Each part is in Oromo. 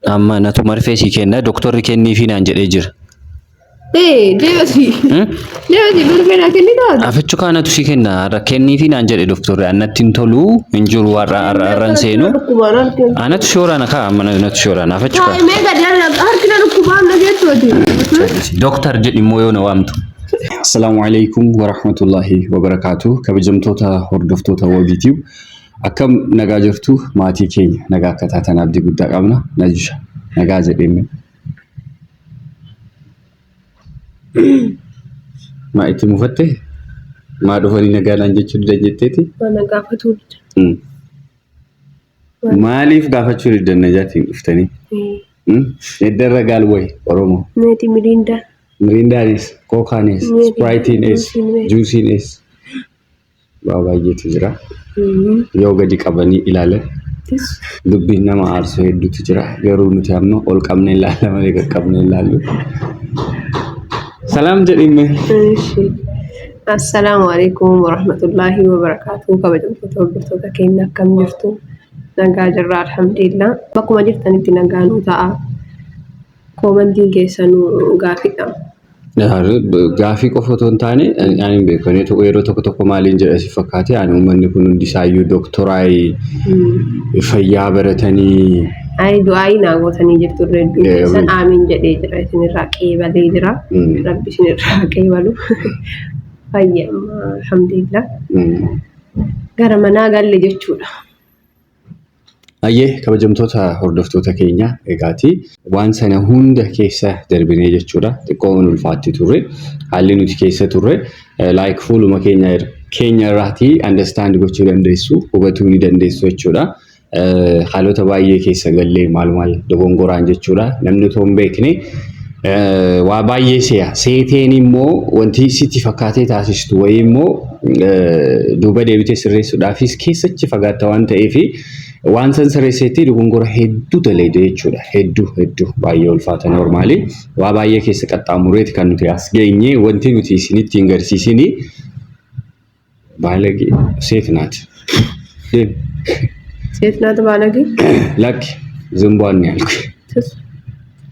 Amma natu marfee si kenna doktorri kenniifi naan jedhee jira. Deebasi marfee naa kennitaatu. Afichu kaanatu si kenna har'a kenniifi naan jedhe doktorri annatti hin tolu hin jiru har'an seenu. Anatu shooraan akka amma natu shooraan afichu kaa. Mee gadi harkina dhukkubaan dhageettooti. Doktor jedhi immoo yoo na waamtu. Assalamu alaikum wa rahmatullahi wa barakatuh. Kabajamtoota hordoftoota WOBTV. Akkam nagaa jirtu maatii keenya nagaa akka taatan abdii guddaa qabna najisha nagaa jedhame maa itti mufatte maa dhufanii nagaa naan jechuu dandeetteeti nagaa fatuu maaliif gaafachuu diddan najaatiin dhuftanii eddarra gaal way oromoo neeti mirindaanis kookaanis spriteines juusiines baay'eetu jira yoo gadi qabanii ilaalan dubbiin nama aarsu hedduutu jira garuu nuti amma ol qabnee ilaalla malee qaqqabnee ilaallu. Salaam jedhime. Assalaamu alaikum wa rahmatullahi wa barakatuh. Kabajamtoota hordoftoota keenya akkam jirtu nagaa jirra alhamdulillah. Bakkuma jirtanitti nagaa nu ta'a. Koomantiin keessanuu gaafidha. Gaafii qofa otoo hin taane ani beekanii yeroo tokko maaliin jedha si fakkaate ani uummanni kun hundi isaayyuu doktoraayii fayyaa baratanii du'aayi naa gootanii jirtu hedduu keessan aamiin jedhee jira isinirraa qeebalee jira rabbi isinirraa qeebalu fayyama alhamdulillah gara manaa galle jechuudha. Ayyee kabajamtoota hordoftoota keenya egaati waan sana hunda keessa darbinee jechuudha xiqqoo ulfaatti turre haalli nuti keessa turre like fuuluma keenya irraati understand gochuu dandeessu hubatuu ni dandeessu jechuudha haalota baay'ee keessa gallee maal dogongoraan jechuudha namni toon beekne waa baay'ee seeteen immoo wanti sitti fakkaatee taasistu wayii immoo duuba deebitee sirreessuudhaafis keessachi fagaatta waan ta'eefi waan san sirreesseetti dogongora hedduu daleede jechuudha hedduu baay'ee ulfaata normaali waa baay'ee keessa qaxxaamureeti kan nuti as geenye wanti nuti isinitti hin garsiisini baalagi seetnaati baalagi lakki ዝንቧን ያልኩ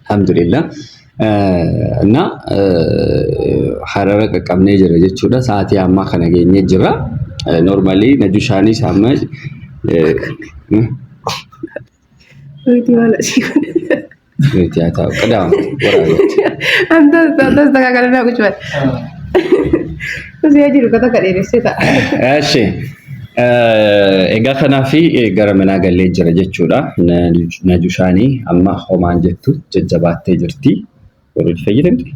alhamdulillah እና ሐረረ ቀቀምኔ ጅራ jechuudha sa'aatii ammaa kana geenye jira normally najushaanis amma wala sih. Ya tahu kadang orang. Antas tak kalau aku cuma. Terus ya jadi kata kali ini sih tak. Ashe. Egaa kanaafi gara manaa gallee jira jechuudha. Najushani amma homaan jettu jajjabaattee jirti. Warri fayyadamti.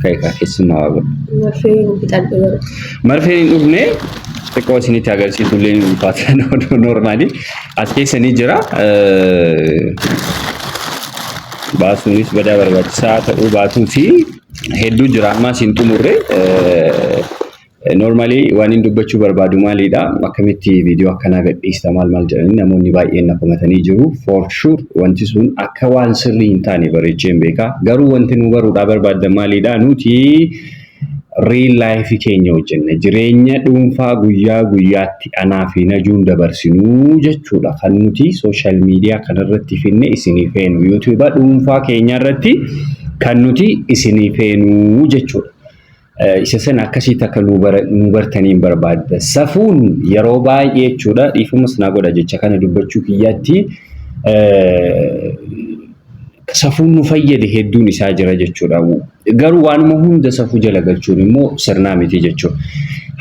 Kayyaa keessumaa waa. Marfee hin dhufne xiqqoo isinitti agarsiisu illee ni ulfaata normally as keessa ni jira baasuunis badaa barbaachisaa ta'uu baatuuti hedduu jira ammaa siin xumurre normally waan hin dubbachuu barbaadu maalidha akkamitti viidiyoo akkanaa gadhiista maal jedhanii namoonni baay'een na komatanii jiru for sure wanti sun akka waan sirrii hin taane bareecheen beeka garuu wanti nu baruudhaa barbaaddan maalidha nuti real life keenya hojjenna jireenya dhuunfaa guyyaa guyyaatti anaa fi najuun dabarsinuu jechuudha kan nuti social media kanarratti finne isinii feenu YouTube dhuunfaa keenya irratti kan nuti isinii feenu jechuudha isa sana akkasitti akka nu bartaniin barbaadda safuun yeroo baay'ee jechuudha dhiifamas naa godha jecha kana dubbachuu kiyyaatti safuun nu fayyade hedduun isaa jira jechuudha garuu waanuma hunda safuu jala galchuun immoo sirnaa miti jechuudha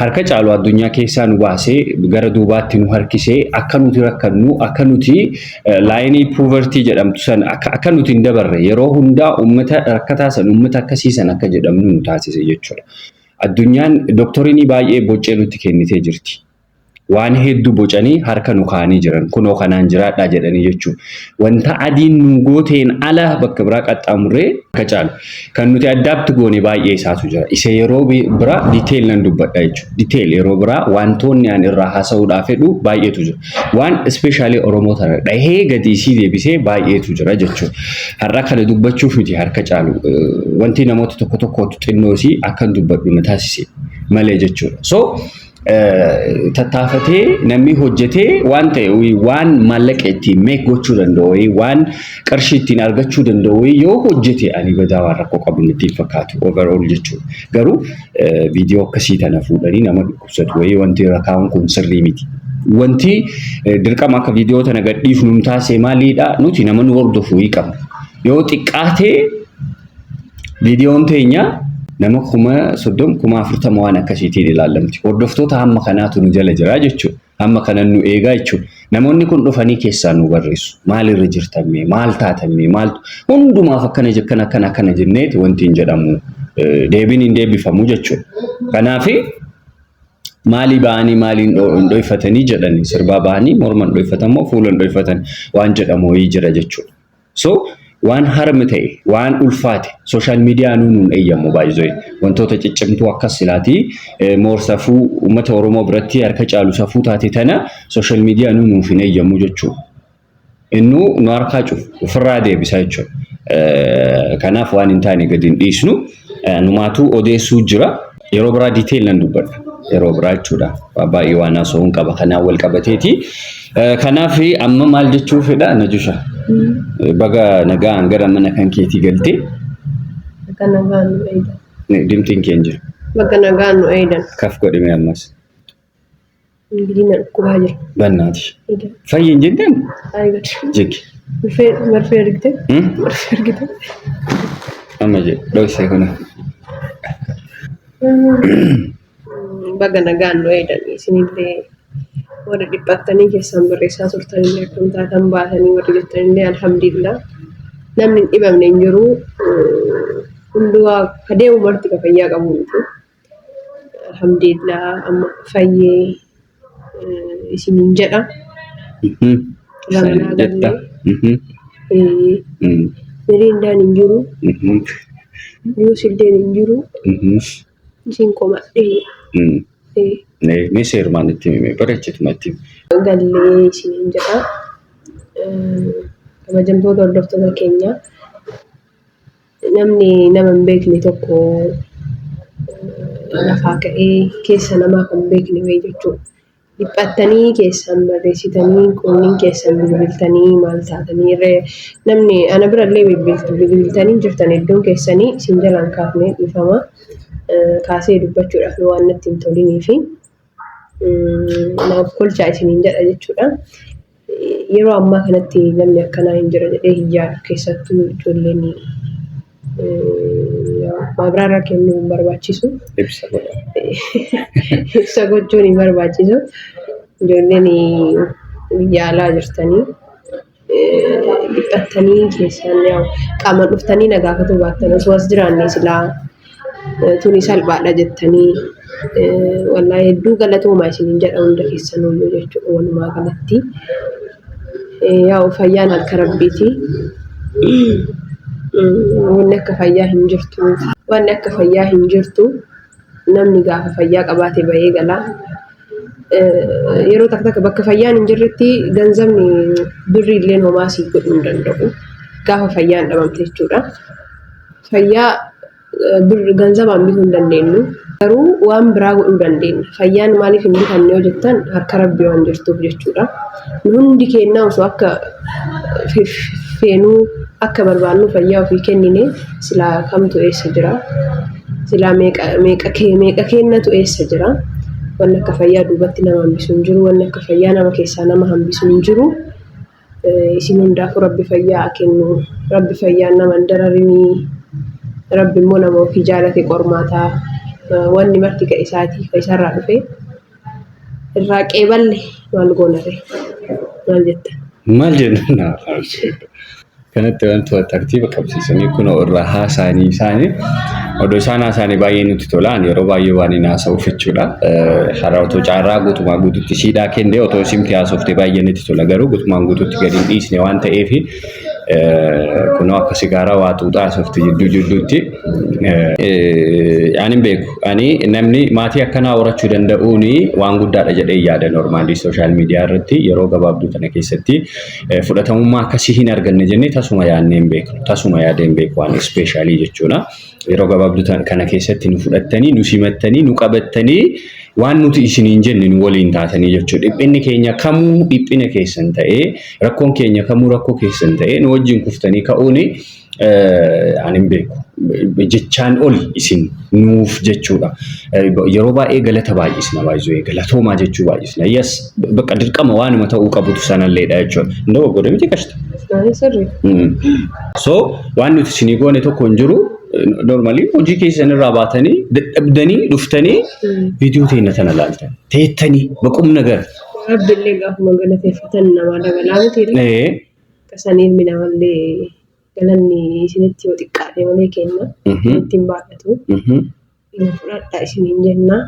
harka caalu addunyaa keessaa nu baasee gara duubaatti nu harkisee akka nuti rakkannu akka nuti laayinii poverty jedhamtu san akka nuti hin dabarre yeroo hundaa uummata rakkataa san uummata akkasii san akka jedhamnu nu taasise jechuudha addunyaan doktoriin baay'ee boccee nutti kennitee jirti. Waan hedduu bocanii harka nu kaanii jiran kunoo kanaan jiraadhaa jedhanii jechuudha. Wanta adiin nu gooteen ala bakka biraa qaxxaamurree akka caalu kan nuti addaatti goone baay'ee isaatu jira. Isa yeroo biraa detail nan dubbadha jechuudha. Detail yeroo biraa wantoonni aan irraa haasa'uudhaaf fedhu baay'eetu jira. Waan especially Oromoo tana dhahee gadi isii deebisee baay'eetu jira jechuudha. Har'a kana dubbachuuf miti harka caalu wanti namoota tokko xinnoo isii akka dubbadhu na taasise malee jechuudha. So tattaafatee namni hojjetee waan ta'e waan maallaqa ittiin meek gochuu danda'u waan qarshii ittiin argachuu danda'u yoo hojjete ani badaa waan rakkoo qabu natti fakkaatu overall jechuudha. Garuu viidiyoo akkasii tana fuudhanii nama dhukkubsatu wayii wanti rakkaawwan kun sirrii miti. Wanti dirqama akka viidiyoo tana gadhiifnu nu taasise maalidha? Nuti nama nu hordofu qabna. Yoo xiqqaatee viidiyoon teenya nama 30,040 waan akkasiitiin ilaalamti. Hordoftoota hamma kanaatu nu jala jira jechuudha. Hamma kana nu eegaa jechuudha. Namoonni kun dhufanii keessaa nu barreessu. Maalirra jirtamme, maal taatamme, maal hundumaaf akkana jenneeti wanti hin jedhamu deebiin hin deebifamu jechuudha. Kanaaf maali ba'anii maaliin dho'ifatanii jedhanii sirbaa ba'anii morman dho'ifatamoo fuulan dho'ifatan waan jedhamu jira jechuudha. So waan harmi ta'e waan ulfaate social media nuun eeyyamu baay'ee wantoota ciccimtuu akkas silaati moorsafuu uummata Oromoo biratti harka caalu safuu taate tana social media nuun hin eeyyamu jechuudha. Innu nu harkaa cufu ofirraa deebisa jechuudha. Kanaaf waan hin taane gadi hin dhiisnu numaatu odeessuu jira yeroo biraa detail nan dubbadha. Yeroo biraa jechuudha. Baay'ee waan haasa'uun qaba kanaan wal qabateeti. Kanaaf amma maal jechuu fedha Najusha? Baga nagaan gara mana kan keetii galtee. Baga nagaan nu eedan. Dimtiin keenya jira. Baga nagaan nu eedan. Kaf godhime ammas. Ingilina dhukkubaa jira. Bannaati. Fayyin jetteen? Ayigat. Jiggi. Marfee argite? Marfee argite? Amma jedhe dhoksee kuna. Baga nagaan nu eedan isinillee warra dhiphattanii keessan barreessaa turtanillee akkam taatan baatanii warra jettanillee alhamdulillah namni hin dhibamne hin jiru hundumaa ka deemu marti ka fayyaa qabu miti alhamdulillah amma fayyee isiniin jedha lamanaa gallee miriindaan hin jiru yuusilleen hin jiru isin komadhee ne seerumaan itti himee bareechituma itti gallee isiniin jedha. Kabajamtoota hordoftoota keenya namni nama hin beekne tokko lafaa ka'ee keessa namaa kan beekne wayii jechuudha. Dhiphattanii keessan barreessitanii qonniin keessan bilbiltanii maal taatanii namni ana birallee bilbiltanii jirtan iddoon keessanii isin jalaan kaafnee dhufama kaasee dubbachuudhaaf waan natti hin tolinii fi naaf kolchaa isiniin jedha jechuudha. Yeroo ammaa kanatti namni akkanaa hin jira jedhee hin yaadu keessattuu ijoolleen maabiraarraa kennuu hin barbaachisu. Ibsa gochuun hin barbaachisu. Ijoolleen yaalaa jirtanii dhiphattanii keessan qaama dhuftanii nagaafatu baattan osoo as jiraannee silaa tuni salphaadha jettanii wallahi hedduu galatoomaa isiniin jedha hunda keessanuyyuu jechuudha walumaa galatti. Yaa fayyaan harka rabbiiti. Wanni akka fayyaa hin jirtu. Wanni akka fayyaa hin jirtu namni gaafa fayyaa qabaate bahee gala. Yeroo takka bakka fayyaan hin jirretti ganzabni birri illee homaa siif godhuu hin danda'u. Gaafa fayyaan dhabamte jechuudha. Fayyaa ganzabaan bituu hin dandeenyu. Garuu waan biraa godhuu dandeenya. Fayyaan maaliif hin bitamne yoo jettan harka rabbii waan jirtuuf jechuudha. Hundi keenyaa osoo akka feenuu akka barbaannu fayyaa ofii kennine silaa kamtu eessa jira? Silaa meeqa kennatu eessa jira? Wanni akka fayyaa duubatti nama hambisuu hin jiru. Wanni akka fayyaa nama keessaa nama hambisuu hin jiru. Isin hundaafuu rabbi fayyaa kennu. Rabbi fayyaa nama hin dararinii. Rabbi immoo nama ofii jaalate qormaataa. Wanni marti ka isaatii ka isarraa dhufe irraa qeeballe maal goonare maal jettan? Maal jenna? Kanatti wantoota tartiiba qabsiisanii kun irraa haasaanii isaanii odoo isaan haasaanii baay'ee nutti tolaan yeroo baay'ee waan hin haasa'uuf jechuudha. Har'a otoo caarraa guutumaa guututti siidhaa kennee otoo simti haasofte baay'ee nutti tola garuu guutumaan guututti gadi hin dhiisne waan ta'eef kunoo akka sigaaraa waa xuuxaa haasofte jidduutti ani hin beeku. Ani namni maatii akkanaa horachuu danda'uun waan guddaadha jedhee yaada normaalii sooshaal miidiyaa irratti yeroo gabaabduu kana keessatti fudhatamummaa akkasii hin arganne jennee tasuma yaadnee hin beeknu. Tasuma yaadee hin beeku waan ispeeshaalii jechuudha. Yeroo gabaabduu kana keessatti nu fudhattanii, nu simattanii, nu qabattanii waan nuti isiniin jenne nu waliin taatanii jechuudha. Dhiphinni keenya kamuu dhiphina keessan ta'ee rakkoon keenya kamuu rakkoo keessan ta'ee nu wajjin kuftanii ka'uuni ani hin beeku. Jechaan ol isin nuuf jechuudha. Yeroo baay'ee galata baay'isna baay'isuu galatoomaa jechuu baay'isna. Yes bakka dirqama waanuma ta'uu qabutu sanalleedha jechuudha. Ndoo godhe miti qashta. So waan nuti isinii goone tokko hin jiru. Normally hojii keessan irraa baatanii dadhabdanii dhuftanii viidiyoo teenya tana ilaaltan. Teettanii baqum nagar. Rabbillee gaafuma galateeffatan namaa dabalaa mitiidha. Qasaniin mina mallee galanni isinitti yoo xiqqaate malee kenna. Ittiin baadhatu. Fudhadhaa isiniin jenna.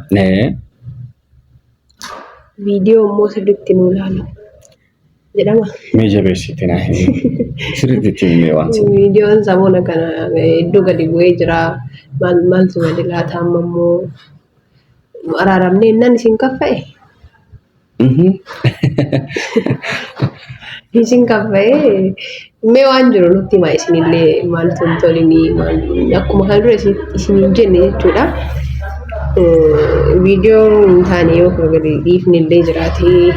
Viidiyoo immoo sirriitti nu ilaala. Jedhama. Mee jabeessite naa sirriitti himee waan sana. Viidiyoon samoona kana iddoo gadi bu'ee jira. Maaltu gadi laata amma immoo araaramnee innaan isin kaffa'e. Isin kaffa'e mee waan jiru nutti himaa isinillee maaltu hin tolinii akkuma kana dura isiniin jenne jechuudha. Viidiyoo hin taane yoo gadi dhiifnillee jiraatee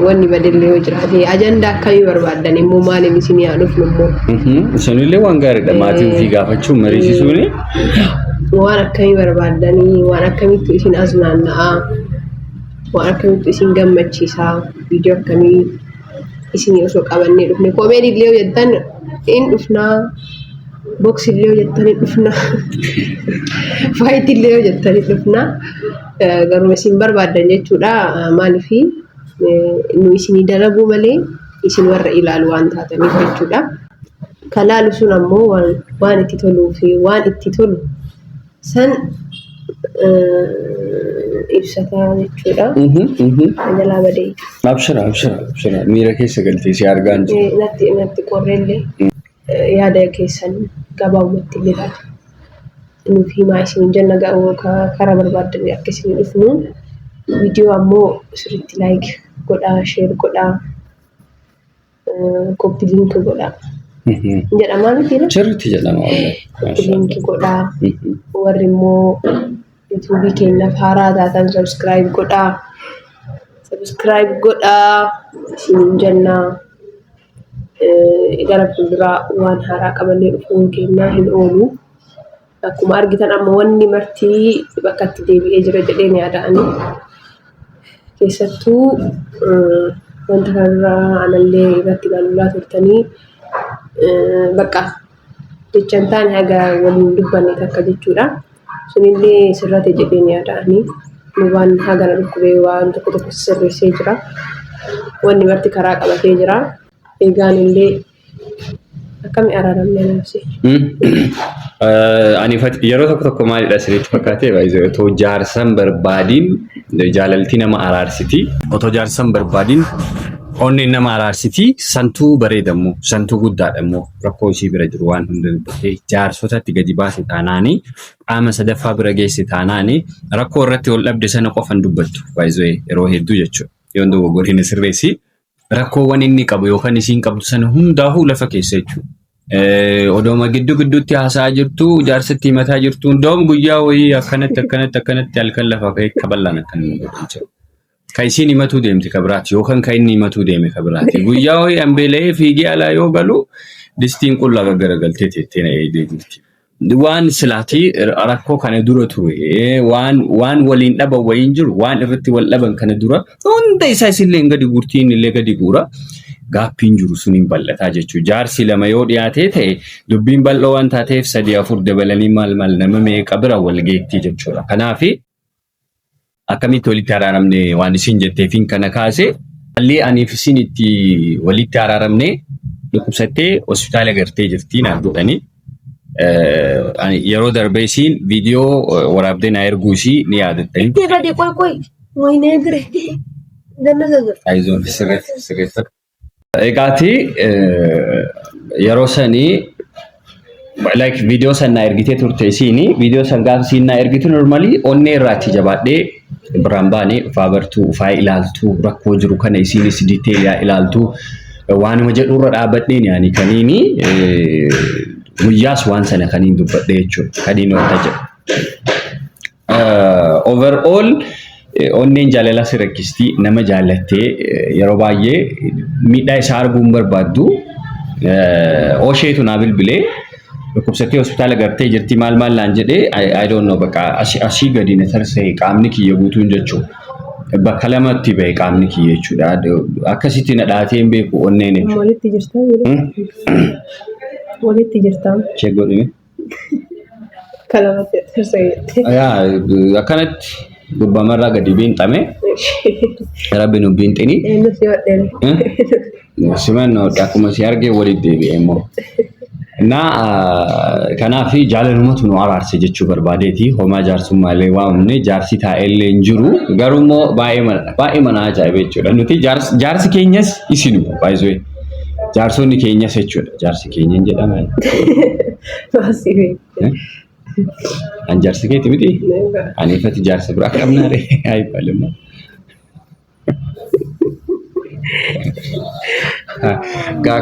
wanni badillee yoo jiraate ajandaa akkamii barbaaddan immoo maaliif isin yaa dhufnu immoo. Isinillee waan gaariidha maatii ofii gaafachuun mariisisuuni. Waan akkamii barbaaddanii waan akkamitti isin asnaanna'aa waan akkamitti isin gammachiisaa viidiyoo akkamii isin osoo qabannee dhufne koomeedii illee yoo jettan in dhufnaa boksii illee yoo jettan in dhufnaa faayitii illee yoo jettan in dhufnaa garuu isin barbaaddan jechuudha maaliifii. Nu isinii dalaguu malee isin warra ilaalu waan taataniif jechuudha. Kalaalu sun ammoo waan itti toluu fi waan itti tolu san ibsataa jechuudha. Jalaa badee. Abshira. Miira keessa galtee si argaa hin jiru. Natti qorreellee yaada keessan gabaabumatti illee taatu. Nuuf himaa isin jenna karaa barbaaddan akka isin dhufnu. Viidiyoo ammoo sirriitti laayik godhaa, sheer godhaa, koppii liinkii godhaa. Jedhamaa mitiidha? Sirriitti jedhama. Koppii liinkii godhaa. Warri immoo yuutuubii keenyaaf haaraa taatan sabskiraayib godhaa. Sabskiraayib godhaa isiniin jennaa. Gara fuulduraa waan haaraa qabannee dhufuun keenyaa hin oolu. Akkuma argitan amma wanni martii bakka itti deebi'ee jira jedheen yaada'anii. Keessattuu wanta kanarraa anallee irratti ilaalaa turtanii bakka jechaan taane haga waliin dubbanne takka jechuudha. Sunillee sirrate jedheen yaada'anii nu waan hagana dhukkubee waan tokko sirreessee jira. Wanni marti karaa qabatee jira. Eegaan illee akkami araaramnee nafsi. Ani yeroo tokko maalidha sirriitti fakkaatee baay'ee otoo jaarsan barbaadiin jaalaltii nama araarsiti. Otoo jaarsan barbaadiin onneen nama araarsiti santuu bareedammoo santuu guddaadhammoo rakkoo ishii bira jiru waan hunda dubbattee jaarsotatti gadi baase taanaanii qaama sadaffaa bira geesse taanaanii rakkoo irratti ol dhabde sana qofan dubbattu baay'ee yeroo hedduu jechuudha. Yoon dogoggoreen sirreessi rakkoowwan inni qabu yookaan isiin qabdu sana hundaa'uu lafa keessa jechuudha. Odooma gidduutti haasaa jirtu jaarsatti himataa jirtu hundoom guyyaa wayii akkanatti halkan lafa kaballaan akkan godhan kan isiin himatuu deemte kabiraati yookaan kan inni himatuu deeme kabiraati guyyaa wayii ambeelee fiigee alaa yoo galu distiin qullaa gaggaragaltee teettee na eegdee jirti. Waan silaatii rakkoo kana dura ture waan waliin dhaban wayiin jiru waan irratti wal dhaban kana dura hunda isaa isillee gadi guurtiin illee gadi guura. Gaappiin jiru suniin bal'ataa jechuudha. Jaarsi lama yoo dhiyaatee ta'e dubbiin bal'oo waan taateef 3-4 dabalanii maal nama meeqa bira wal geettii jechuudha. Kanaaf akkamitti walitti araaramne waan isin jetteefiin kana kaase hallee aniif isin itti walitti araaramne dhukkubsattee hospitaala gartee jirtii naan godhanii yeroo darbee isin viidiyoo waraabdee na erguu ishii ni yaadattanii. Qoy wayinee gire. Aizoon sirreessa. Egaati yeroo sanii like viidiyoo sana ergitee turte isiini viidiyoo san gaafa siin na ergitu normally onnee irraatti jabaadhee biraan baanee ufaa bartuu ufaa ilaaltuu rakkoo jiru kana isiinis diteeliyaa ilaaltuu waanuma jedhurra dhaabadheen yaani kaniini guyyaas waan sana kaniin dubbadhee jechuudha kaniin wanta jedhu overall onneen jaalala si rakkisti nama jaalattee yeroo baay'ee miidhaa isaa arguun barbaaddu oosheetu naa bilbilee dhukkubsattee hospitaala gartee jirti maal laan jedhee I don't know bakka asii gadi na tarsa'e qaamni kiyya guutuun jechuudha. Bakka lamatti ba'e qaamni kiyya jechuudha. Akkasitti na dhaatee hin beeku onneen jechuudha. Walitti jirtaa? Walitti jirtaa? Ishee godhine. Kalamatti tarsa'e. Akkanatti gubbamarraa gadi biinxame rabbi nu biinxini. Nuti wadheen. Simannoo akkuma si argee walitti deebi'e immoo. Kanaaf jaalalumatu nu araarse jechuu barbaadeeti. Homaa jaarsummaaleee waamne jaarsi taa'ellee hin jiru. Garuu immoo baay'ee mana ajaa'iba jechuudha. Nuti jaarsi keenyas isinuma baay'ee jaarsonni keenyas jechuudha. Jaarsi keenya hin jedhama. An jaarsi keeti miti? Ani ifatti jaarsa biraa qabnaa ree? Haa bal'inaa.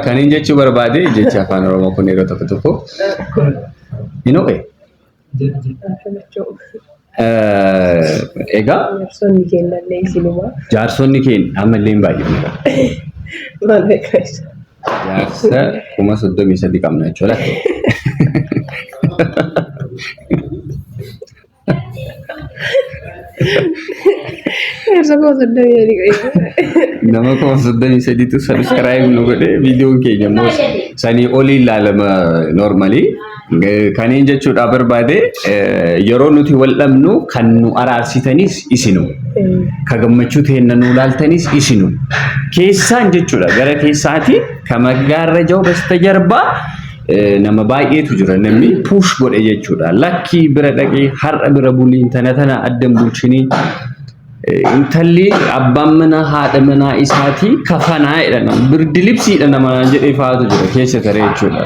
Kaniin jechuu barbaade jecha afaan Oromoo kun yeroo tokko hin oole. Egaa jaarsonni keenyallee isinuma. Jaarsonni keenya ammallee hin baay'ifne. Maal beekas? Jaarsa 33 qabna jechuudha. Jaarsa 33 nama 33tu subscribe nu godhe viidiyoon keenya immoo sanii olii ilaalama normally. Kaniin jechuudha barbaade yeroo nuti wal dhabnu kan nu araarsitanis isinu. Ka gammachuu ta'een nu laaltanis isinu. Keessaan jechuudha gara keessaati ka maggaarrajaa bastajarbaa nama baay'eetu jira namni push godhe jechuudha. Lakkii bira dhaqee har'a bira buliin tana addan bulchinii intalli abbaan manaa haadha manaa isaati kafanaa jedhana birdi libsiidha nama jedhee faatu jira keessa taree jechuudha.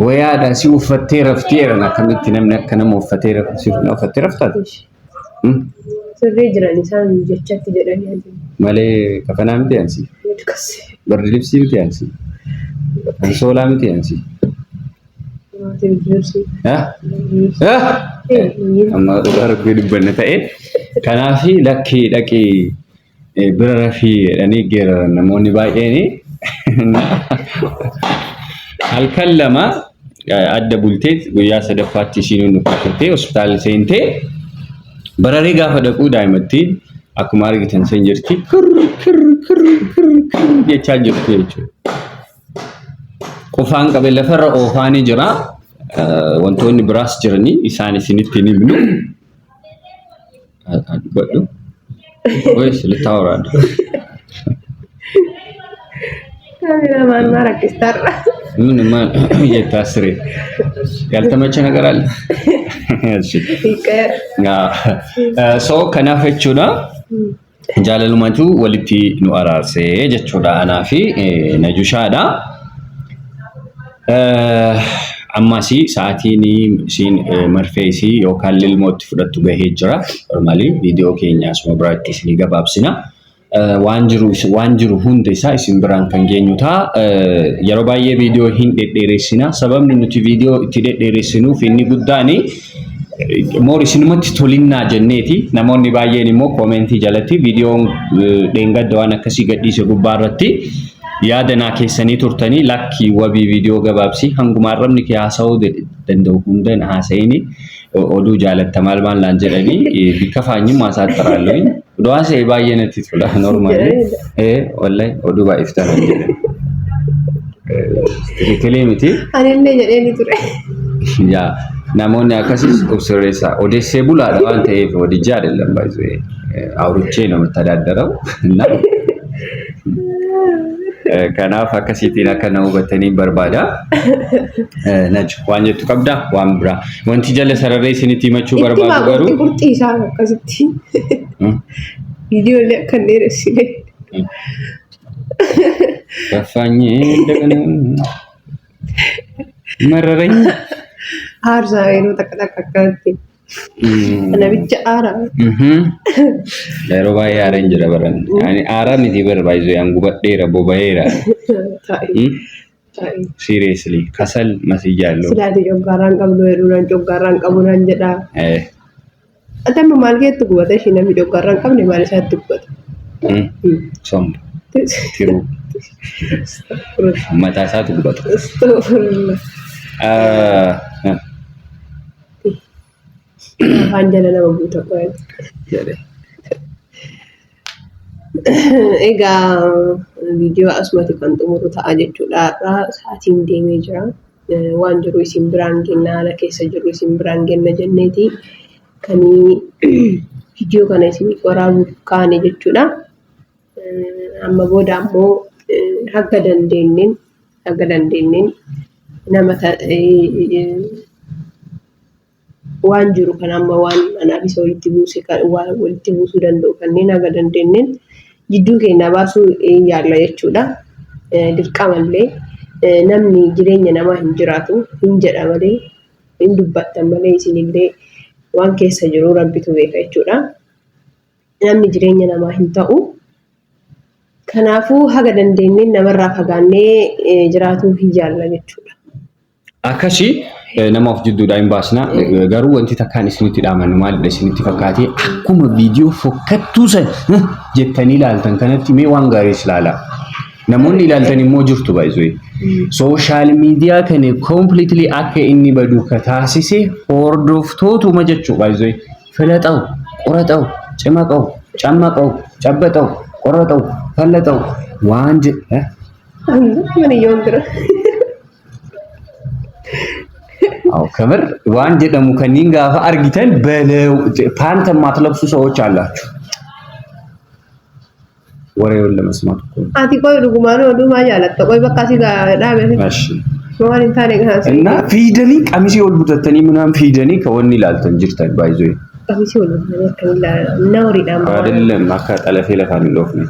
Wayaadha si uffattee raftee jedhana akkamitti namni akka nama uffattee raftaati. Sirrii jiran isaan jechatti jedhanii malee kafanaa miti ansi. Birdi libsii miti ansi. Ansoolaa miti ansi. Amma dhugaa rabbii dubbanna ta'e kanaaf lakkii dhaqee bira rafii jedhanii geeraran namoonni baay'een halkan lama adda bultee guyyaa sadaffaatti ishiin nu fakkattee hospitaala seentee bararee gaafa dhaquu daa'imattiin akkuma argitan sen jirti kir jechaa jirti jechuudha. Qofaan qabee lafarra oofaanii jira. Wantoonni biraas jiranii isaan isinitti hin himnu. Godhu. Wayis litaa waraana. Kaameramaan maa rakkistarra. Min maal jettaa siree. Galtamacha nagaraalle. So kanaaf jechuudha. Jaalalumatu walitti nu araarsee jechuudha anaa fi Najushaadha. Ammasi sa'aatiin isin marfeesii yookaan lilmootti fudhattu gahee jira. Normally viidiyoo keenya asuma biraatti isin gabaabsina. Waan jiru hunda isaa isin biraan kan geenyu ta'a. Yeroo baay'ee viidiyoo hin dhedheeressina. Sababni nuti viidiyoo itti dhedheeressinuuf inni guddaan moor isinumatti tolinnaa jenneeti. Namoonni baay'een immoo koomentii jalatti viidiyoon dheengadda waan akkasii gadhiise gubbaarratti yaadannaa keessanii turtanii lakkii wabii viidiyoo gabaabsi hanguma arrabni kee haasa'uu danda'u hundaan haasa'ini oduu jaalatta maal laan jedhanii bikka faanyummaa isaatti taraallee oduu haasa'e baay'ee natti tola normaali wallahi oduu baay'iftan jedhan Tikilee miti. Anillee jedhee ture. Yaa namoonni akkasiis obsirreessaa odeessee bulaadha waan ta'eef odijjaa አይደለም ባይዘው አውርቼ ነው የምተዳደረው እና kanaaf akkasiitiin akka nama hubattanii barbaada. Naj waan jettu qabda waan biraa wanti jala sararee isinitti himachuu barbaadu garuu qurxii isaa akkasitti viidiyoolee akka dheeressine Raffaanyee dagana mararanii aarsaa yeroo takka akkatti ana bicha aara yeroo baay'ee aaraan jira baran yani aara miti barbaayisu yang gubadheera boba'eera seriously kasal masih jallo silaati joggaaraan qabdu hedduudhaan joggaaraan qabuudhaan jedha Atama maal keetti gubata ishee namni dhoggarraan qabne maal isaatti gubata. Somba. Tiruu. Mataa isaatti gubata. Afaan jala nama guutuu qo'ee. Jedhee. Egaa viidiyoo asumatti kan xumuru ta'a jechuudha. Sa'aatiin deemee jira. Waan jiru isin biraan kenna haala keessa jiru isin biraan kenna jenneeti kan viidiyoo kana isin waraabuuf kaane jechuudha. Amma booda ammoo haga dandeenyeen nama waan jiru kan amma waan anaaf isa walitti buusuu danda'u kanneen haga dandeenyeen jidduu keenya baasuu yaalla jechuudha. Dirqamallee namni jireenya namaa hin jiraatu hin jedha malee hin dubbattan malee isinillee waan keessa jiru rabbitu beeka jechuudha. Namni jireenya namaa hin ta'u. Kanaafuu haga dandeenyeen namarraa fagaannee jiraatuu hin jaalla jechuudha. Akkasii nama of jidduudhaa hin baasna. Garuu wanti takkaan isinitti dhaamannu maalidha isinitti fakkaatee akkuma viidiyoo fokkattuu san jettanii ilaaltan kanatti mee waan gaariis ilaalaa. Namoonni ilaaltan immoo jirtu baay'ee. Sooshaal miidiyaa kana completely akka inni badu ka taasise hordoftootuma jechuu baay'ee. Filaxaw, qoraxaw, cimaqaw, cammaqaw, cabbaxaw, qoraxaw, fallaxaw waan jedhe. Mana yoon bira. ከምር ዋን jedhamu kanneen gaafa argitan ፓንት የማትለብሱ ሰዎች አላችሁ። ወሬውን ለመስማት እኮ አቲ ቆይ ዱጉማኑ ዱማ ያለተ ቆይ በቃ ሲጋ ዳበ እሺ ሞባይል እንታኔ ጋር እና ፊደኒ ቀሚስ ወልቡተተኒ ምናምን ፊደኒ ከወኒ ላልተን ጅርተን ባይዞ ቀሚስ ወልቡተተኒ ከሚላ ነውሪ ዳም አይደለም ማካ ጠለፌ ለፋን ሎፍ ነው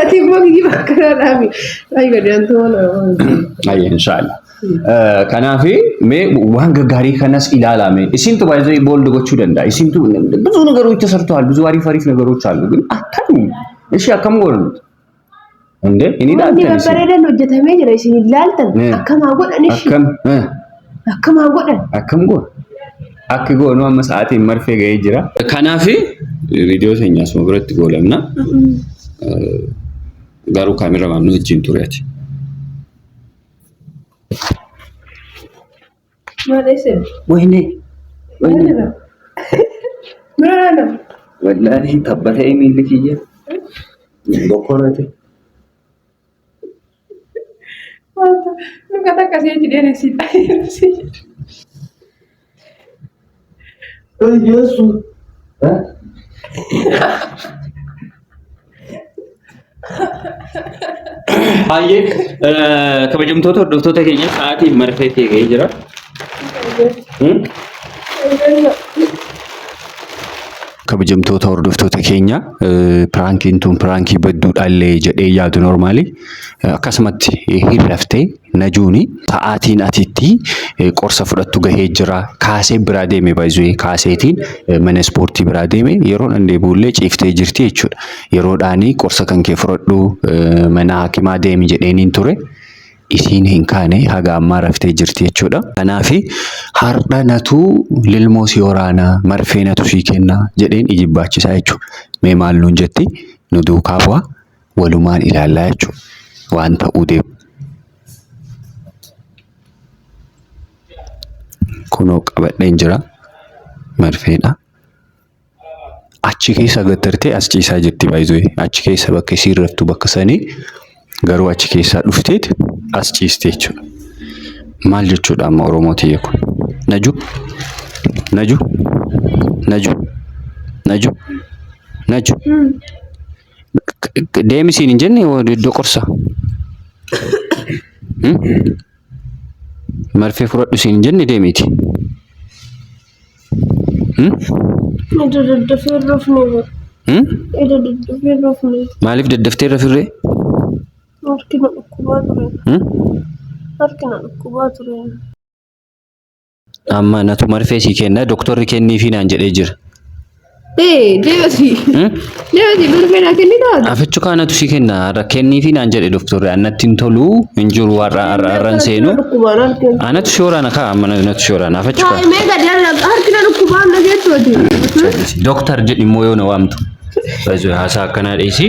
አቲ ሞጊ ባከራ ዳሚ አይ ገደንቶ ነው አይ ኢንሻአላህ ከናፊ ዋን ገጋሪ ከነስ ኢላላሜ እሲንቱ ባይዘ ቦልድ ጎቹ ደንዳ እሲንቱ ብዙ ነገሮች ተሰርተዋል። ብዙ አሪፍ ነገሮች አሉ። ግን አታዩ እሺ አከም ጎን እንዴ እኔ ዳንተ ነው በረደን ወጀተሜ ጀረ እሺ ይላልተን አከም አጎደን እሺ አከም አጎደን አከም ጎን አክ ጎን ነው መስአት መርፌ ጋር ይጅራ ከናፊ ቪዲዮ ተኛስ መብረት ጎለምና ጋሩ ካሜራማን ነው እቺን ቱሪያት ማለሰን ወይኔ ምራና ወላሂ ተበተ የሚልክየ በኮረተ አንተ ንቀታ ከሰይት ደረሲ ኢየሱስ አየ ከበጀምቶቶ ዶክተር ተገኘ ሰዓት መርፌት ይገይጅራ kabajamtoota hordoftoota keenya piraankiin tun pirankii badduudhaallee jedhee yaadu normaali akkasumatti hirraftee najuuni ta'aatiin atitti qorsa fudhattu gahee jira kaasee biraa deeme baay'ee kaaseetiin mana ispoortii biraa deeme yeroo dandeebuullee ciiftee jirti jechuudha yeroodhaanii qorsa kan kee fudhadhu mana hakimaa deemi jedheeniin ture. Isiin hin kaane haga ammaa raftee jirti jechuudha. Kanaafi har'a natu lilmoo si waraanaa marfee natu sii kennaa jedheen ijibbaachisaa jechuudha. Mee maal nuun jetti nu duukaa bu'aa walumaan ilaallaa jechuudha. Waan ta'uu deemu. Kunoo qabadheen jira marfeedha. Achi keessa gattartee as ciisaa jirti baay'ee. Achi keessa bakka isiin raftu bakka sanii garuu achi keessaa dhufteet as ciistee jechuudha. Maal jechuudha amma Oromootii kun? Naju deemisiin hin jenne iddoo qorsa. Marfee fudhadhu siin hin jenne deemiti. Maaliif daddaftee rafirree? Harkina dhukkubaa ture. Amma natu marfee sii kenna doktorri kenniifii naan jedhee jira. deebasi bilbila kennitaatu. Afichu kaanatu si kenna rakkennii fi naan jedhe doktorri annatti hin tolu hin jiru warraan seenu. Anatu si waraana kaa amma natu si waraana afichu kaa. Mee gadi harkina dhukkubaan na jechuuti. Doktor jedhi immoo yoo na waamtu. Baay'ee haasaa akkanaa dhiisi.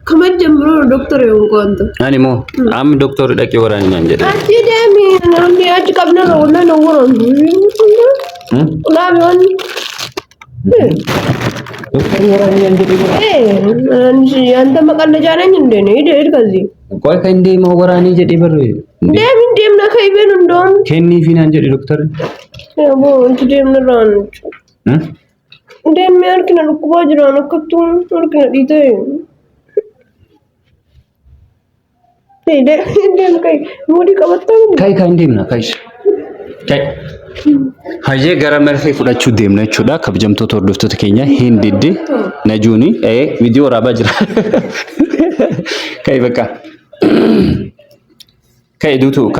Kaman jambiroo doktora yoo qoonto. Ani moo amma doktorri dhaqee waraana naan jedhe. Achi deemi namni achi qabna na waraana. Ulaabiwwan. Doktorri waraana naan jedhe. Anta maqaan jaanan hin deene ergasi. Qoy kan deema waraanii jedhee barree. Deemna kai been hundoon. Kennii fi naan jedhe doktorri. Boo itti deemna raan. Deemee harkina dhukkubaa jiraan akkattuu harkina dhiitee. Deem kai moodii qabatta. Kai kan deemna kai. Hajee gara marfee fudhachuu deemna jechuudha. Kabajamtoota hordoftoota keenya hin didde najuuni viidiyoo waraabaa jira. Kai bakka. Kai duutu